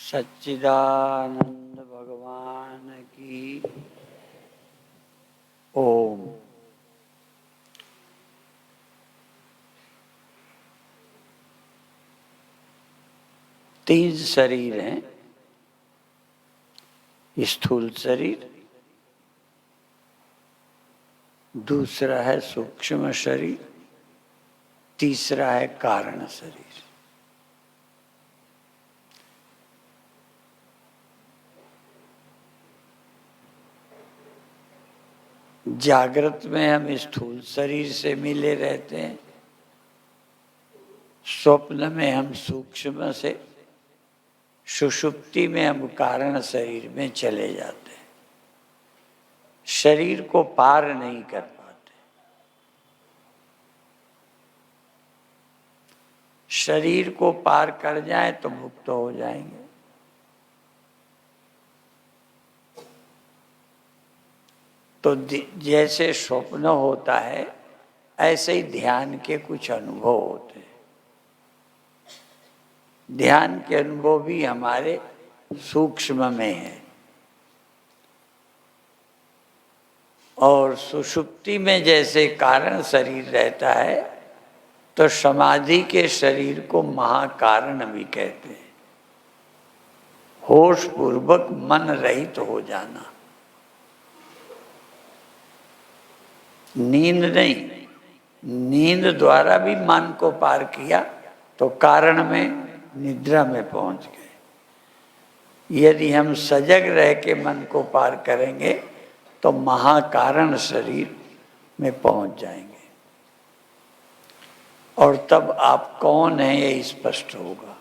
सच्चिदानंद भगवान की ओम। तीन शरीर हैं, स्थूल शरीर, दूसरा है सूक्ष्म शरीर, तीसरा है कारण शरीर। जागृत में हम स्थूल शरीर से मिले रहते हैं, स्वप्न में हम सूक्ष्म से, सुषुप्ति में हम कारण शरीर में चले जाते हैं। शरीर को पार नहीं कर पाते। शरीर को पार कर जाए तो मुक्त हो जाएंगे। तो जैसे स्वप्न होता है ऐसे ही ध्यान के कुछ अनुभव होते हैं। ध्यान के अनुभव भी हमारे सूक्ष्म में है और सुषुप्ति में जैसे कारण शरीर रहता है तो समाधि के शरीर को महाकारण भी कहते हैं। होश पूर्वक मन रहित हो जाना, नींद नहीं, नींद द्वारा भी मन को पार किया तो कारण में निद्रा में पहुंच गए। यदि हम सजग रह के मन को पार करेंगे तो महाकारण शरीर में पहुंच जाएंगे और तब आप कौन हैं ये स्पष्ट होगा।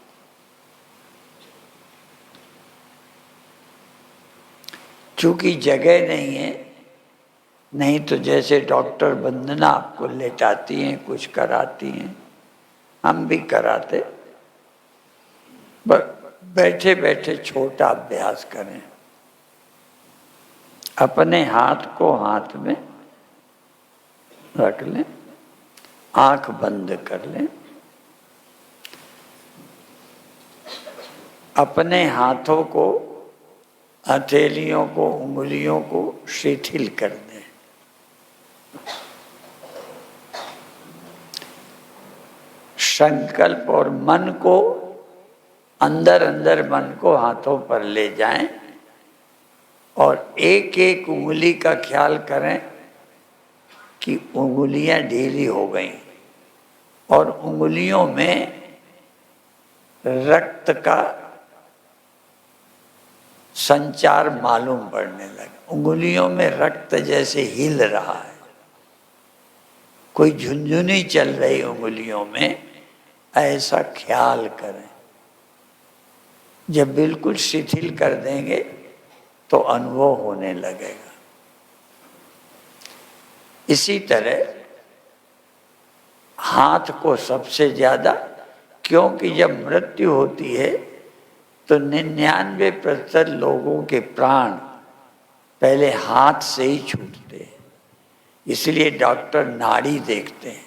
चूंकि जगह नहीं है, नहीं तो जैसे डॉक्टर वंदना आपको लेटाती हैं, कुछ कराती हैं, हम भी कराते, बैठे बैठे छोटा अभ्यास करें। अपने हाथ को हाथ में रख लें, आंख बंद कर लें, अपने हाथों को, हथेलियों को, उंगलियों को शिथिल कर दें। संकल्प और मन को अंदर अंदर मन को हाथों पर ले जाएं और एक एक उंगली का ख्याल करें कि उंगलियां ढीली हो गई और उंगलियों में रक्त का संचार मालूम पड़ने लगा। उंगलियों में रक्त जैसे हिल रहा है, कोई झुनझुनी चल रही उंगलियों में, ऐसा ख्याल करें। जब बिल्कुल शिथिल कर देंगे तो अनुभव होने लगेगा। इसी तरह हाथ को सबसे ज्यादा, क्योंकि जब मृत्यु होती है तो 99% लोगों के प्राण पहले हाथ से ही छूटते हैं। इसलिए डॉक्टर नाड़ी देखते हैं।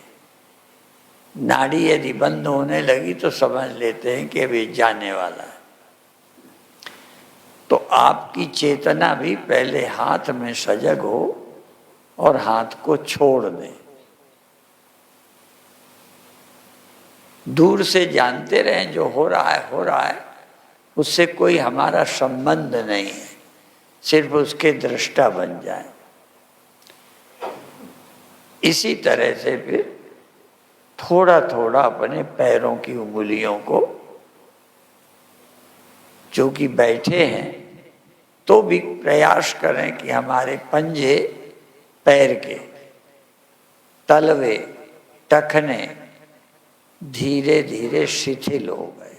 नाड़ी यदि बंद होने लगी तो समझ लेते हैं कि अभी जाने वाला है। तो आपकी चेतना भी पहले हाथ में सजग हो और हाथ को छोड़ दें। दूर से जानते रहें जो हो रहा है हो रहा है, उससे कोई हमारा संबंध नहीं है, सिर्फ उसके दृष्टा बन जाए। इसी तरह से फिर थोड़ा थोड़ा अपने पैरों की उंगलियों को, जो कि बैठे हैं तो भी प्रयास करें कि हमारे पंजे पैर के तलवे, टखने धीरे धीरे शिथिल हो गए।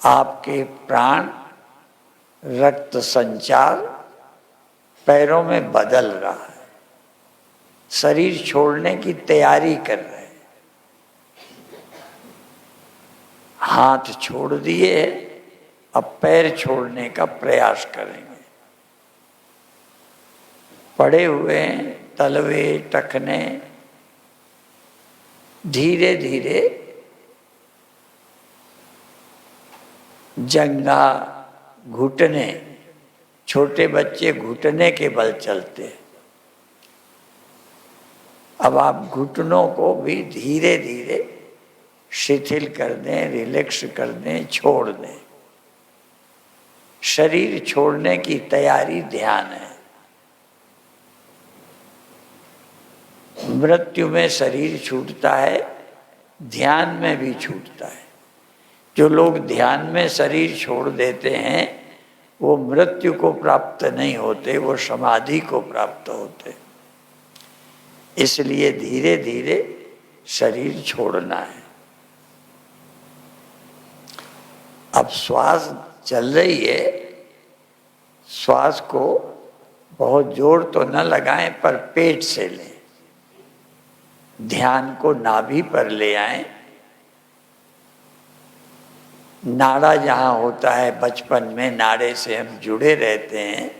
आपके प्राण, रक्त संचार पैरों में बदल रहा है, शरीर छोड़ने की तैयारी कर रहे हैं। हाथ छोड़ दिए, अब पैर छोड़ने का प्रयास करेंगे। पड़े हुए तलवे, टखने धीरे धीरे जंघा, घुटने, छोटे बच्चे घुटने के बल चलते हैं। अब आप घुटनों को भी धीरे धीरे शिथिल कर दें, रिलैक्स कर दें, छोड़ दें। शरीर छोड़ने की तैयारी ध्यान है। मृत्यु में शरीर छूटता है, ध्यान में भी छूटता है। जो लोग ध्यान में शरीर छोड़ देते हैं वो मृत्यु को प्राप्त नहीं होते, वो समाधि को प्राप्त होते। इसलिए धीरे धीरे शरीर छोड़ना है। अब श्वास चल रही है, श्वास को बहुत जोर तो न लगाएं पर पेट से लें। ध्यान को नाभि पर ले आएं। नाड़ा जहाँ होता है, बचपन में नाड़े से हम जुड़े रहते हैं।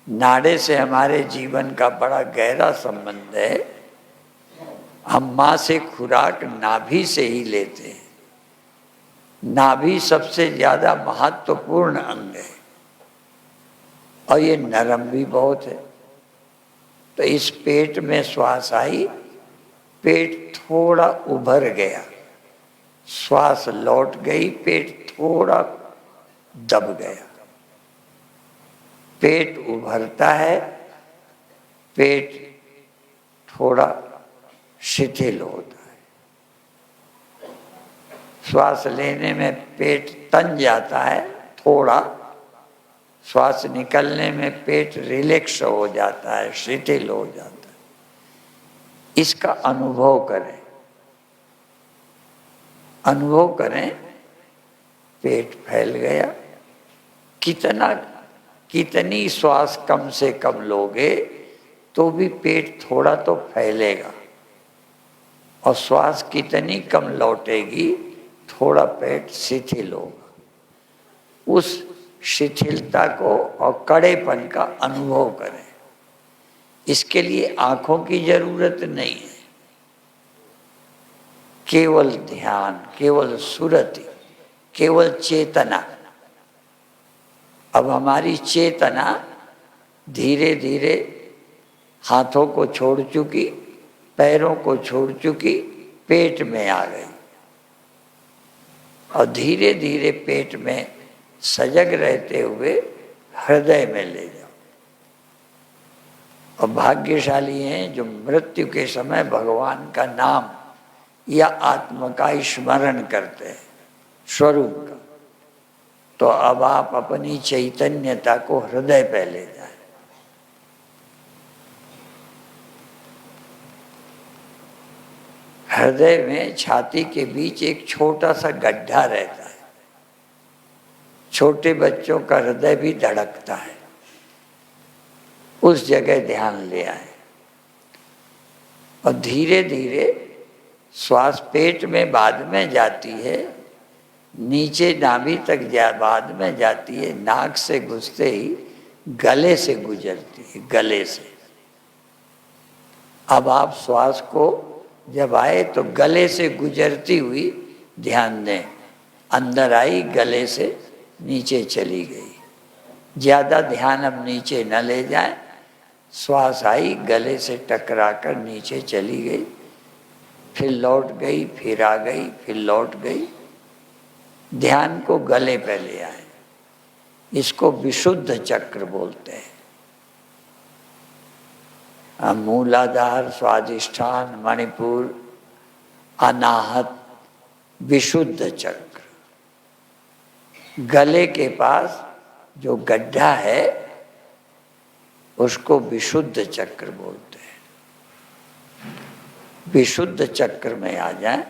नाड़े से हमारे जीवन का बड़ा गहरा संबंध है। हम माँ से खुराक नाभि से ही लेते हैं। नाभि सबसे ज्यादा महत्वपूर्ण अंग है और ये नरम भी बहुत है। तो इस पेट में श्वास आई, पेट थोड़ा उभर गया, श्वास लौट गई, पेट थोड़ा दब गया। पेट उभरता है, पेट थोड़ा शिथिल होता है। श्वास लेने में पेट तन जाता है थोड़ा, श्वास निकलने में पेट रिलैक्स हो जाता है, शिथिल हो जाता है। इसका अनुभव करें, अनुभव करें। पेट फैल गया। कितनी श्वास कम से कम लोगे तो भी पेट थोड़ा तो फैलेगा, और श्वास कितनी कम लौटेगी थोड़ा पेट शिथिल होगा। उस शिथिलता को और कड़ेपन का अनुभव करें। इसके लिए आंखों की जरूरत नहीं है, केवल ध्यान, केवल सुरति, केवल चेतना। अब हमारी चेतना धीरे धीरे हाथों को छोड़ चुकी, पैरों को छोड़ चुकी, पेट में आ गई। और धीरे धीरे पेट में सजग रहते हुए हृदय में ले जाओ। और भाग्यशाली हैं जो मृत्यु के समय भगवान का नाम या आत्मा का स्मरण करते हैं, स्वरूप का। तो अब आप अपनी चैतन्यता को हृदय पे ले जाएं। हृदय में छाती के बीच एक छोटा सा गड्ढा रहता है। छोटे बच्चों का हृदय भी धड़कता है, उस जगह ध्यान ले आए। और धीरे धीरे श्वास पेट में बाद में जाती है, नीचे नाभि तक बाद में जाती है, नाक से घुसते ही गले से गुजरती है, गले से। अब आप श्वास को जब आए तो गले से गुजरती हुई ध्यान दें। अंदर आई, गले से नीचे चली गई। ज्यादा ध्यान अब नीचे न ले जाए। श्वास आई, गले से टकरा कर नीचे चली गई, फिर लौट गई, फिर आ गई, फिर लौट गई। ध्यान को गले पे ले आए। इसको विशुद्ध चक्र बोलते हैं। मूलाधार, स्वादिष्ठान, मणिपुर, अनाहत, विशुद्ध चक्र। गले के पास जो गड्ढा है उसको विशुद्ध चक्र बोलते हैं। विशुद्ध चक्र में आ जाए।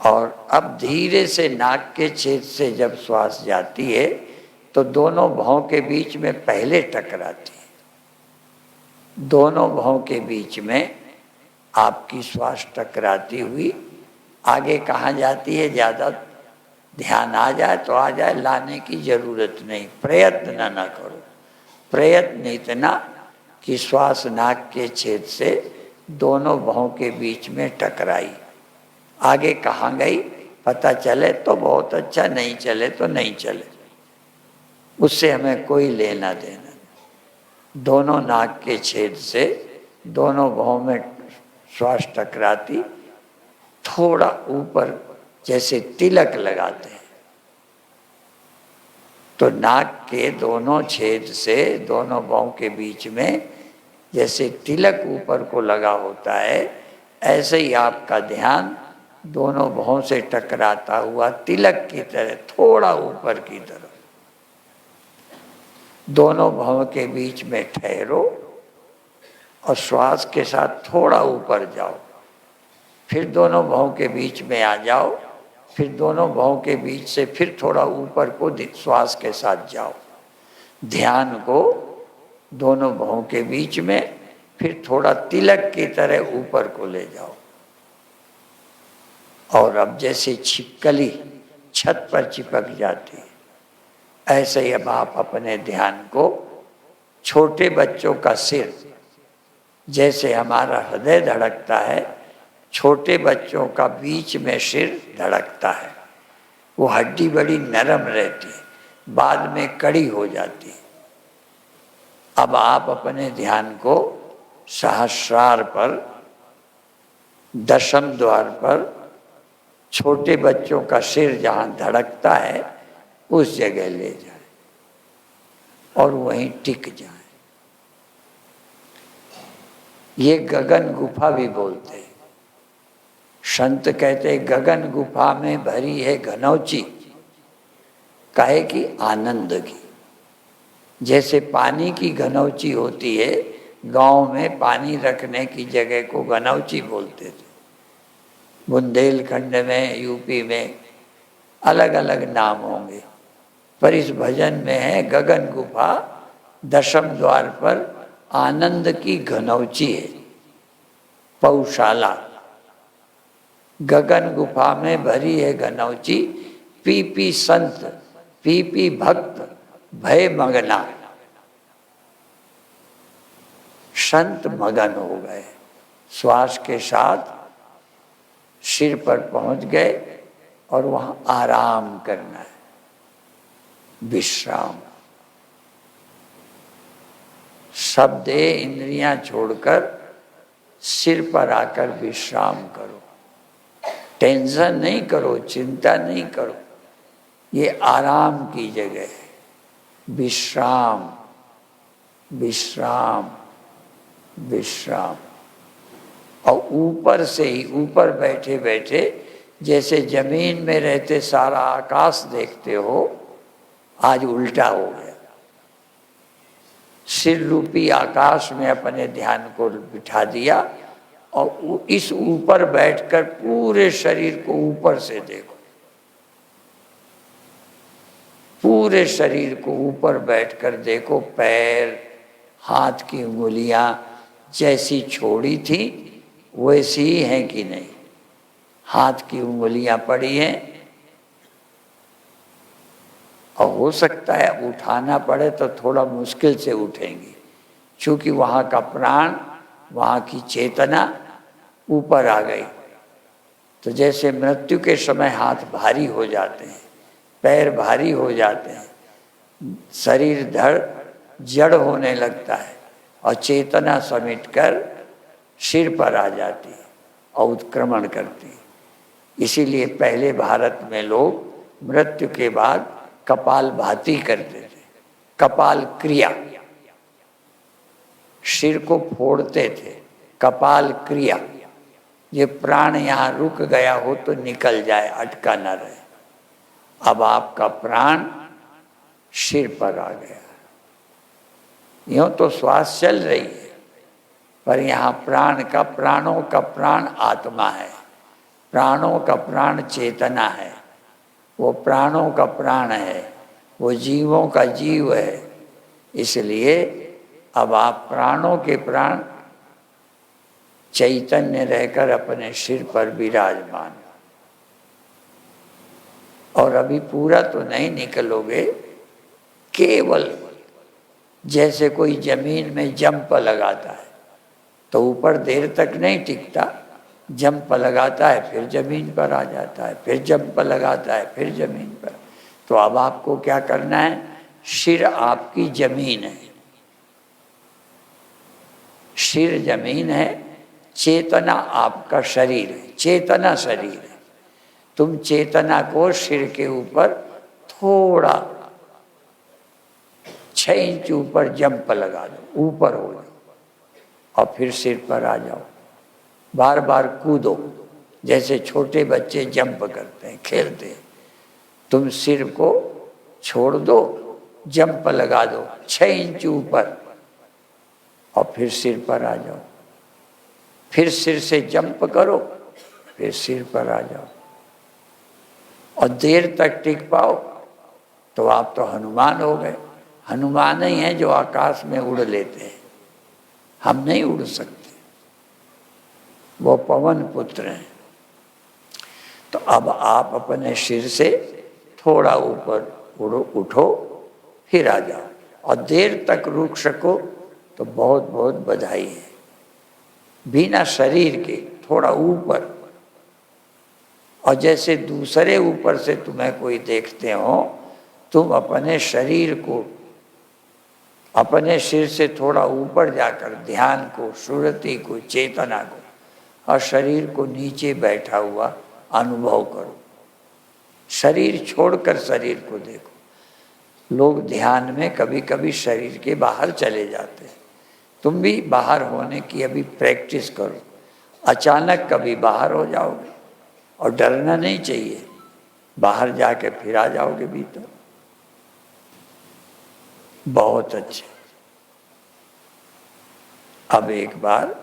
और अब धीरे से नाक के छेद से जब श्वास जाती है तो दोनों भौं के बीच में पहले टकराती है। दोनों भौं के बीच में आपकी श्वास टकराती हुई आगे कहाँ जाती है, ज़्यादा ध्यान आ जाए तो आ जाए, लाने की जरूरत नहीं। प्रयत्न न करो। प्रयत्न इतना कि श्वास नाक के छेद से दोनों भौं के बीच में टकराई। आगे कहाँ गई पता चले तो बहुत अच्छा, नहीं चले तो नहीं चले, उससे हमें कोई लेना देना नहीं। दोनों नाक के छेद से दोनों भौं में श्वास टकराती, थोड़ा ऊपर जैसे तिलक लगाते हैं, तो नाक के दोनों छेद से दोनों भौं के बीच में जैसे तिलक ऊपर को लगा होता है, ऐसे ही आपका ध्यान दोनों भौं से टकराता हुआ तिलक की तरह थोड़ा ऊपर की तरफ, दोनों भौं के बीच में ठहरो और श्वास के साथ थोड़ा ऊपर जाओ, फिर दोनों भौं के बीच में आ जाओ, फिर दोनों भौं के बीच से फिर थोड़ा ऊपर को श्वास के साथ जाओ। ध्यान को दोनों भौं के बीच में फिर थोड़ा तिलक की तरह ऊपर को ले जाओ। और अब जैसे छिपकली छत पर चिपक जाती है, ऐसे ही अब आप अपने ध्यान को छोटे बच्चों का सिर, जैसे हमारा हृदय धड़कता है, छोटे बच्चों का बीच में सिर धड़कता है। वो हड्डी बड़ी नरम रहती है, बाद में कड़ी हो जाती है। अब आप अपने ध्यान को सहस्रार पर, दशम द्वार पर, छोटे बच्चों का सिर जहाँ धड़कता है उस जगह ले जाए और वहीं टिक जाए। ये गगन गुफा भी बोलते हैं। संत कहते गगन गुफा में भरी है घनौची, काहे की? आनंद की। जैसे पानी की घनौची होती है, गांव में पानी रखने की जगह को घनौची बोलते थे। बुंदेलखंड में, यूपी में अलग अलग नाम होंगे, पर इस भजन में है गगन गुफा, दशम द्वार पर आनंद की घनौची है, पौशाला। गगन गुफा में भरी है घनौची, पी पी संत, पी पी भक्त, भय मगना। संत मगन हो गए, श्वास के साथ सिर पर पहुंच गए और वहां आराम करना है, विश्राम। सब देह इंद्रियां छोड़कर सिर पर आकर विश्राम करो। टेंशन नहीं करो, चिंता नहीं करो, ये आराम की जगह है। विश्राम, विश्राम, विश्राम। और ऊपर से ही, ऊपर बैठे बैठे जैसे जमीन में रहते सारा आकाश देखते हो, आज उल्टा हो गया। सिर रूपी आकाश में अपने ध्यान को बिठा दिया और इस ऊपर बैठकर पूरे शरीर को ऊपर से देखो। पूरे शरीर को ऊपर बैठकर देखो। पैर, हाथ की उंगलियां जैसी छोड़ी थी वैसी ही हैं कि नहीं? हाथ की उंगलियां पड़ी हैं और हो सकता है उठाना पड़े तो थोड़ा मुश्किल से उठेंगी, क्योंकि वहाँ का प्राण, वहाँ की चेतना ऊपर आ गई। तो जैसे मृत्यु के समय हाथ भारी हो जाते हैं, पैर भारी हो जाते हैं, शरीर धड़ जड़ होने लगता है और चेतना समेटकर सिर पर आ जाती है और उत्क्रमण करती है। इसीलिए पहले भारत में लोग मृत्यु के बाद कपाल भाती करते थे, कपाल क्रिया, सिर को फोड़ते थे, कपाल क्रिया। ये प्राण यहाँ रुक गया हो तो निकल जाए, अटका न रहे। अब आपका प्राण सिर पर आ गया। यूं तो श्वास चल रही है, पर यहाँ प्राण का, प्राणों का प्राण आत्मा है, प्राणों का प्राण चेतना है, वो प्राणों का प्राण है, वो जीवों का जीव है। इसलिए अब आप प्राणों के प्राण चैतन्य रहकर अपने सिर पर विराजमान। और अभी पूरा तो नहीं निकलोगे, केवल जैसे कोई जमीन में जंप लगाता है तो ऊपर देर तक नहीं टिकता, जंप लगाता है फिर जमीन पर आ जाता है, फिर जंप लगाता है फिर जमीन पर। तो अब आपको क्या करना है, सिर आपकी जमीन है, सिर जमीन है, चेतना आपका शरीर है, चेतना शरीर है। तुम चेतना को सिर के ऊपर थोड़ा 6 इंच ऊपर जंप लगा दो, ऊपर हो जाओ और फिर सिर पर आ जाओ। बार बार कूदो, जैसे छोटे बच्चे जंप करते हैं, खेलते हैं। तुम सिर को छोड़ दो, जंप लगा दो 6 इंच ऊपर और फिर सिर पर आ जाओ। फिर सिर से जंप करो, फिर सिर पर आ जाओ और देर तक टिक पाओ तो आप तो हनुमान हो गए। हनुमान ही हैं जो आकाश में उड़ लेते हैं, हम नहीं उड़ सकते, वो पवन पुत्र हैं। तो अब आप अपने सिर से थोड़ा ऊपर उठो, फिर आ जाओ और देर तक रुक सको तो बहुत बहुत बधाई है। बिना शरीर के थोड़ा ऊपर, और जैसे दूसरे ऊपर से तुम्हें कोई देखते हो, तुम अपने शरीर को, अपने सिर से थोड़ा ऊपर जाकर ध्यान को, सुरति को, चेतना को और शरीर को नीचे बैठा हुआ अनुभव करो। शरीर छोड़कर शरीर को देखो। लोग ध्यान में कभी कभी शरीर के बाहर चले जाते हैं। तुम भी बाहर होने की अभी प्रैक्टिस करो। अचानक कभी बाहर हो जाओगे और डरना नहीं चाहिए, बाहर जाके फिर आ जाओगे भीतर। बहुत अच्छे। अब एक बार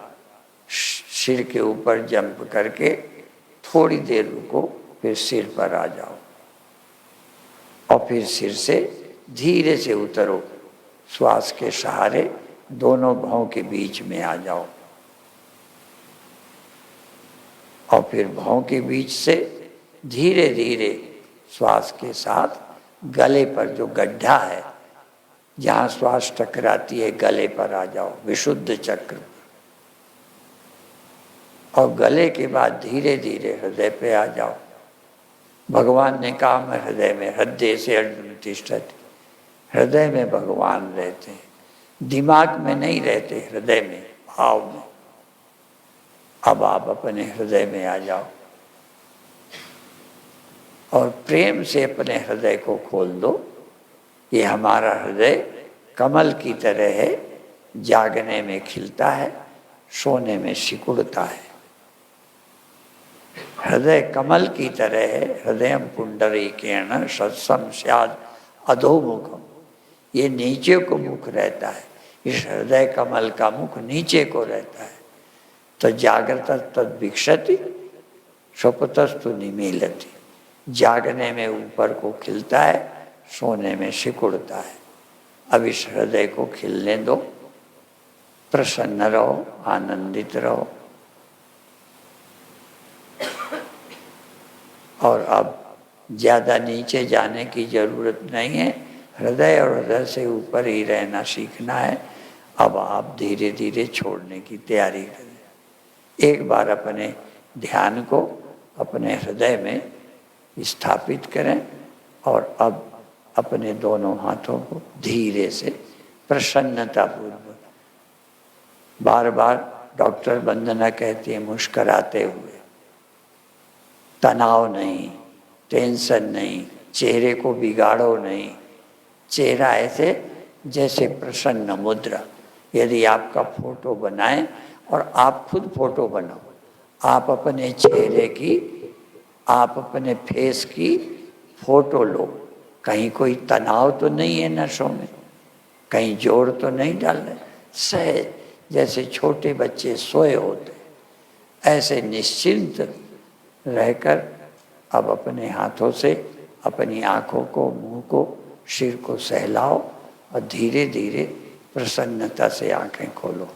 सिर के ऊपर जंप करके थोड़ी देर रुको, फिर सिर पर आ जाओ और फिर सिर से धीरे से उतरो, श्वास के सहारे दोनों भौं के बीच में आ जाओ और फिर भौं के बीच से धीरे धीरे श्वास के साथ गले पर जो गड्ढा है, जहाँ श्वास टकराती है, गले पर आ जाओ, विशुद्ध चक्र। और गले के बाद धीरे धीरे हृदय पे आ जाओ। भगवान ने कहा मैं हृदय में, हृदय से अर्जुन तिष्ठति, हृदय में भगवान रहते हैं, दिमाग में नहीं रहते, हृदय में, भाव में। अब आप अपने हृदय में आ जाओ और प्रेम से अपने हृदय को खोल दो। ये हमारा हृदय कमल की तरह है, जागने में खिलता है, सोने में सिकुड़ता है। हृदय कमल की तरह है, हृदय पुंडरीकेण सत्सम स्याद अधोमुखम। ये नीचे को मुख रहता है, इस हृदय कमल का मुख नीचे को रहता है। तो जागृत तद विक्षति, स्वपतस्तु निमीलति। जागने में ऊपर को खिलता है, सोने में सिकुड़ता है। अब इस हृदय को खिलने दो, प्रसन्न रहो, आनंदित रहो। और अब ज़्यादा नीचे जाने की जरूरत नहीं है, हृदय और हृदय से ऊपर ही रहना सीखना है। अब आप धीरे धीरे छोड़ने की तैयारी करें। एक बार अपने ध्यान को अपने हृदय में स्थापित करें और अब अपने दोनों हाथों को धीरे से प्रसन्नतापूर्वक, बार बार डॉक्टर वंदना कहती है मुस्कुराते हुए, तनाव नहीं, टेंशन नहीं, चेहरे को बिगाड़ो नहीं। चेहरा ऐसे जैसे प्रसन्न मुद्रा। यदि आपका फोटो बनाएं और आप खुद फोटो बनाओ, आप अपने चेहरे की, आप अपने फेस की फोटो लो। कहीं कोई तनाव तो नहीं है नसों में, कहीं जोर तो नहीं डाल रहे, सहज जैसे छोटे बच्चे सोए होते, ऐसे निश्चिंत रहकर अब अपने हाथों से अपनी आँखों को, मुंह को, सिर को सहलाओ और धीरे धीरे प्रसन्नता से आंखें खोलो।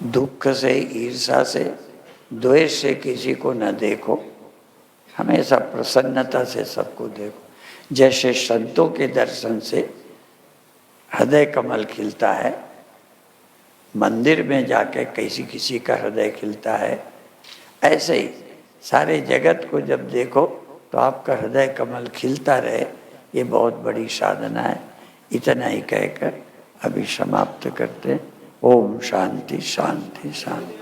दुख से, ईर्ष्या से द्वेष से किसी को न देखो, हमेशा प्रसन्नता से सबको देखो। जैसे संतों के दर्शन से हृदय कमल खिलता है, मंदिर में जाके किसी का हृदय खिलता है, ऐसे ही सारे जगत को जब देखो तो आपका हृदय कमल खिलता रहे, ये बहुत बड़ी साधना है। इतना ही कहकर अभी समाप्त करते हैं। ओम शांति शांति शांति।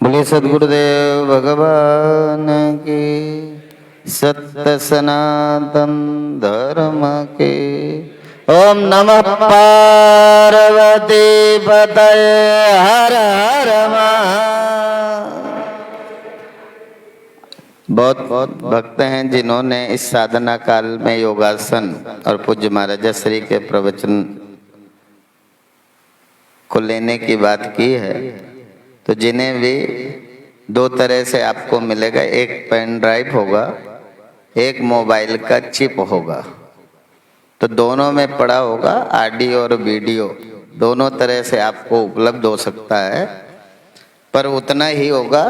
बोले सद्गुरुदेव भगवान की, सत्य सनातन धर्म के। ओम नमः पार्वती पतये हर हर महादेव। बहुत भक्त हैं जिन्होंने इस साधना काल में योगासन और पूज्य महाराज श्री के प्रवचन को लेने की बात की है। तो जिन्हें भी दो तरह से आपको मिलेगा, एक पेन ड्राइव होगा, एक मोबाइल का चिप होगा। तो दोनों में पड़ा होगा ऑडियो और वीडियो, दोनों तरह से आपको उपलब्ध हो सकता है। पर उतना ही होगा,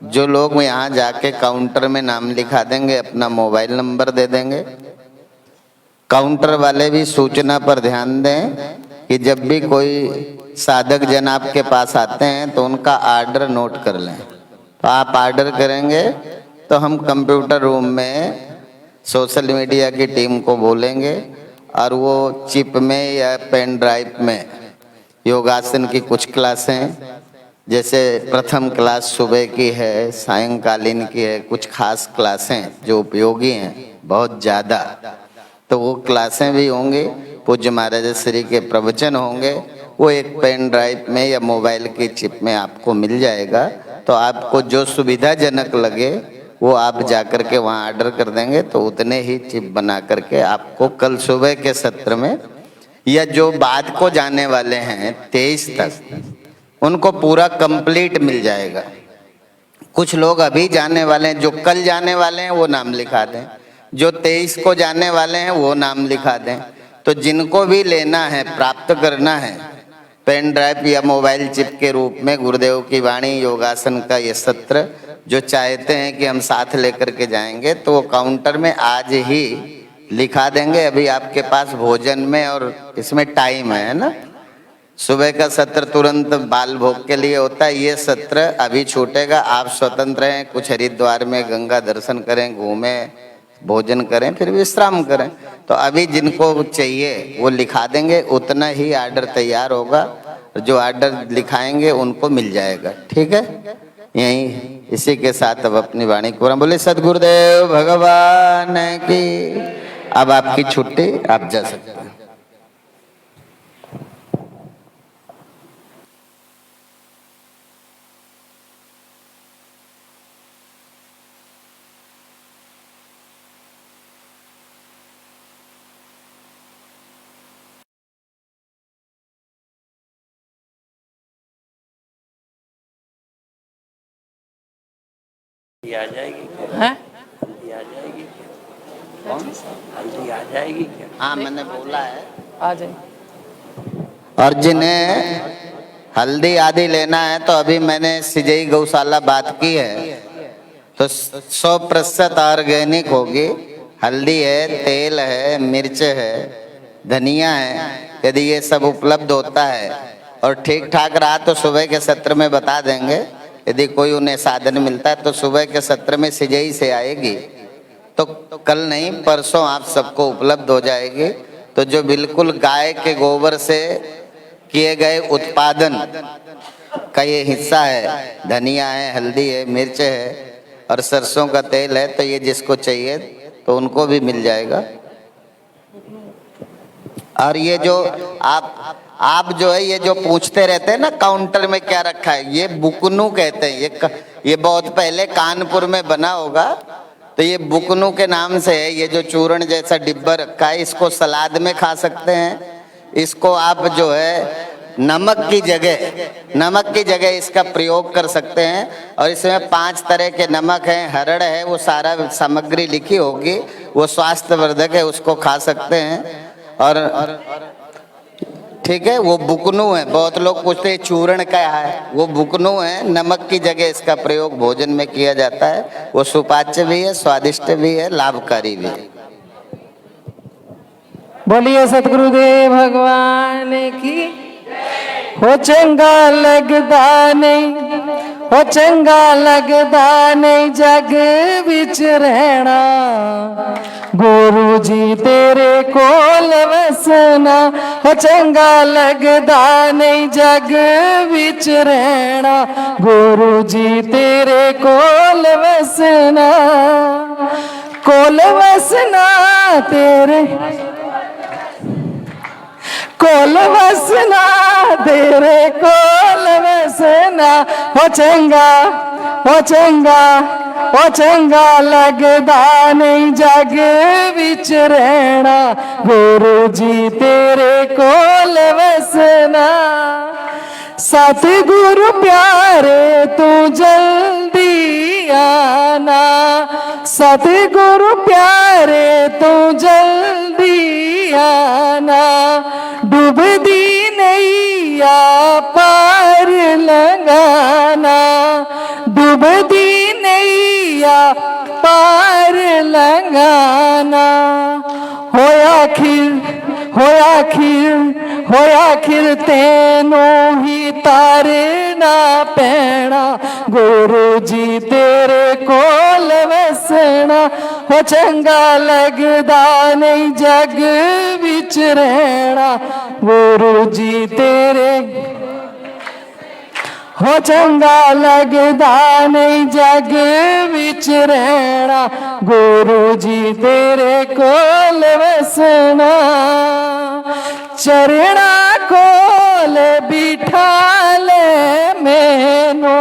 जो लोग यहाँ जाके काउंटर में नाम लिखा देंगे, अपना मोबाइल नंबर दे देंगे। काउंटर वाले भी सूचना पर ध्यान दें कि जब भी कोई साधक जन आपके पास आते हैं तो उनका आर्डर नोट कर लें। तो आप आर्डर करेंगे तो हम कंप्यूटर रूम में सोशल मीडिया की टीम को बोलेंगे और वो चिप में या पेन ड्राइव में योगासन की कुछ क्लासें, जैसे प्रथम क्लास सुबह की है, सायंकालीन की है, कुछ खास क्लासें जो उपयोगी हैं बहुत ज़्यादा, तो वो क्लासें भी होंगी। पूज्य महाराज श्री के प्रवचन होंगे, वो एक पेन ड्राइव में या मोबाइल की चिप में आपको मिल जाएगा। तो आपको जो सुविधाजनक लगे वो आप जाकर के वहाँ ऑर्डर कर देंगे, तो उतने ही चिप बना करके आपको कल सुबह के सत्र में, या जो बाद को जाने वाले हैं 23 तक, उनको पूरा कंप्लीट मिल जाएगा। कुछ लोग अभी जाने वाले हैं, जो कल जाने वाले हैं वो नाम लिखा दें, जो 23 को जाने वाले हैं वो नाम लिखा दें। तो जिनको भी लेना है, प्राप्त करना है, पेन ड्राइव या मोबाइल चिप के रूप में गुरुदेव की वाणी योगासन का ये सत्र जो चाहते हैं कि हम साथ लेकर के जाएंगे, तो वो काउंटर में आज ही लिखा देंगे। अभी आपके पास भोजन में और इसमें टाइम है ना, सुबह का सत्र तुरंत बाल भोग के लिए होता है, ये सत्र अभी छूटेगा। आप स्वतंत्र हैं, कुछ हरिद्वार में गंगा दर्शन करें, घूमें, भोजन करें, फिर विश्राम करें। तो अभी जिनको चाहिए वो लिखा देंगे, उतना ही आर्डर तैयार होगा, जो आर्डर लिखाएंगे उनको मिल जाएगा। ठीक है, यही इसी के साथ अब अपनी वाणी को बोले सद्गुरुदेव भगवान की। अब आपकी छुट्टी, आप जा सकते हैं। आ जाएगी क्या? है? हल्दी आ जाएगी क्या? कौन? हल्दी आ जाएगी क्या? हाँ, मैंने बोला है आ जाए। और जिन्हें हल्दी आदि लेना है तो अभी मैंने सिजई गौशाला बात की है, तो 100% ऑर्गेनिक होगी। हल्दी है, तेल है, मिर्च है, धनिया है। यदि ये सब उपलब्ध होता है और ठीक ठाक रहा तो सुबह के सत्र में बता देंगे। यदि कोई उन्हें साधन मिलता है तो सुबह के सत्र में सिजई से आएगी, तो कल नहीं परसों आप सबको उपलब्ध हो जाएगी। तो जो बिल्कुल गाय के गोबर से किए गए उत्पादन का ये हिस्सा है, धनिया है, हल्दी है, मिर्च है और सरसों का तेल है, तो ये जिसको चाहिए तो उनको भी मिल जाएगा। और ये जो आप आप जो है ये जो पूछते रहते हैं ना काउंटर में क्या रखा है, ये बुकनू कहते हैं। ये बहुत पहले कानपुर में बना होगा, तो ये बुकनू के नाम से है। ये जो चूर्ण जैसा डिब्बा रखा है, इसको सलाद में खा सकते हैं। इसको आप जो है नमक की जगह इसका प्रयोग कर सकते हैं। और इसमें 5 तरह के नमक हैं, हरड़ है, वो सारा सामग्री लिखी होगी, वो स्वास्थ्यवर्धक है, उसको खा सकते हैं। और ठीक है, वो बुकनू है। बहुत लोग पूछते हैं चूर्ण क्या है, वो बुकनू है। नमक की जगह इसका प्रयोग भोजन में किया जाता है। वो सुपाच्य भी है, स्वादिष्ट भी है, लाभकारी भी है। बोलिए सतगुरुदेव भगवान की। हो चंगा लगदा नहीं, हो चंगा लगदा नहीं जग विच रहना, गुरु जी तेरे कोल वसना। हो चंगा लगदा नहीं जग विच रहना, गुरु जी तेरे कोल वसना। कोल वसना तेरे कोल वसना, तेरे कोल वसना। हो चंगा, हो चंगा, हो चंगा लगदा नहीं जग विच रहना, गुरु जी तेरे कोल वसना। सतगुरु प्यारे तू जल्दी आना, सतगुरु प्यारे तू जल्दी आना। डूबदी नैया पार लगाना, डूबदी नैया पार लगाना। हो आखिर तेनू ही तारना पैना, गुरु जी तेरे कोल वसना। हो चंगा लगदा नहीं जग विच रहना, गुरु जी तेरे। हो चंगा लगदा नहीं जग विच रहना, गुरु जी तेरे कोल वसना। चरणा कोल बिठा ले मैनू,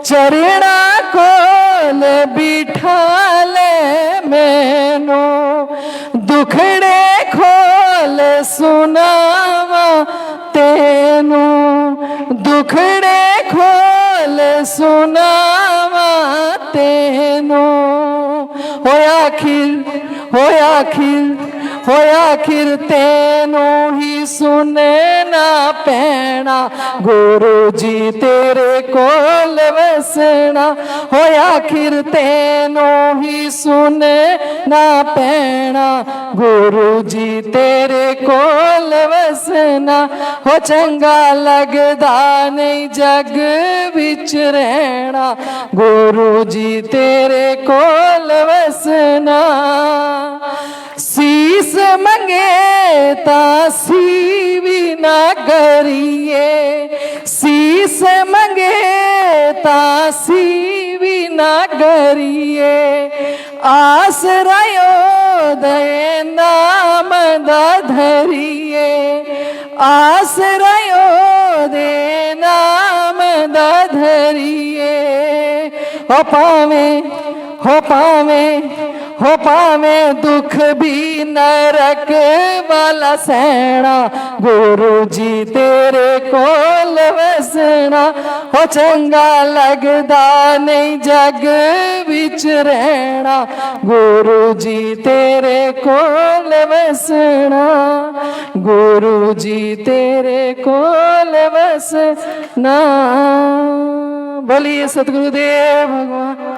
चरणा कोल बिठा ले मैनू। दुखड़े खोल सुनावा तेनू, दुखड़े खोल सुनावा तेनू। हो आखिर तेनू ही सुनना पैना, गुरु जी तेरे कोल वसना। हो आखिर तेनू ही सुनना पैना, गुरु जी तेरे कोल वसना। हो चंगा लगदा नहीं जग विच रहना, गुरु जी तेरे कोल वसना। शीस मंगे ता सीवी ना करिए, शीस मंगे ता सीवी ना करिए। आसरायो दे नाम दा धरिए, आसरायो दे नाम दा धरिए। हो पावे दुख भी नरक वाला सहना, गुरु जी तेरे कोल वसना। हो चंगा लगदा नहीं जग विच रहना, गुरु जी तेरे कोल वसना, गुरु जी तेरे कोल वसना। बोलिए सतगुरुदेव भगवान।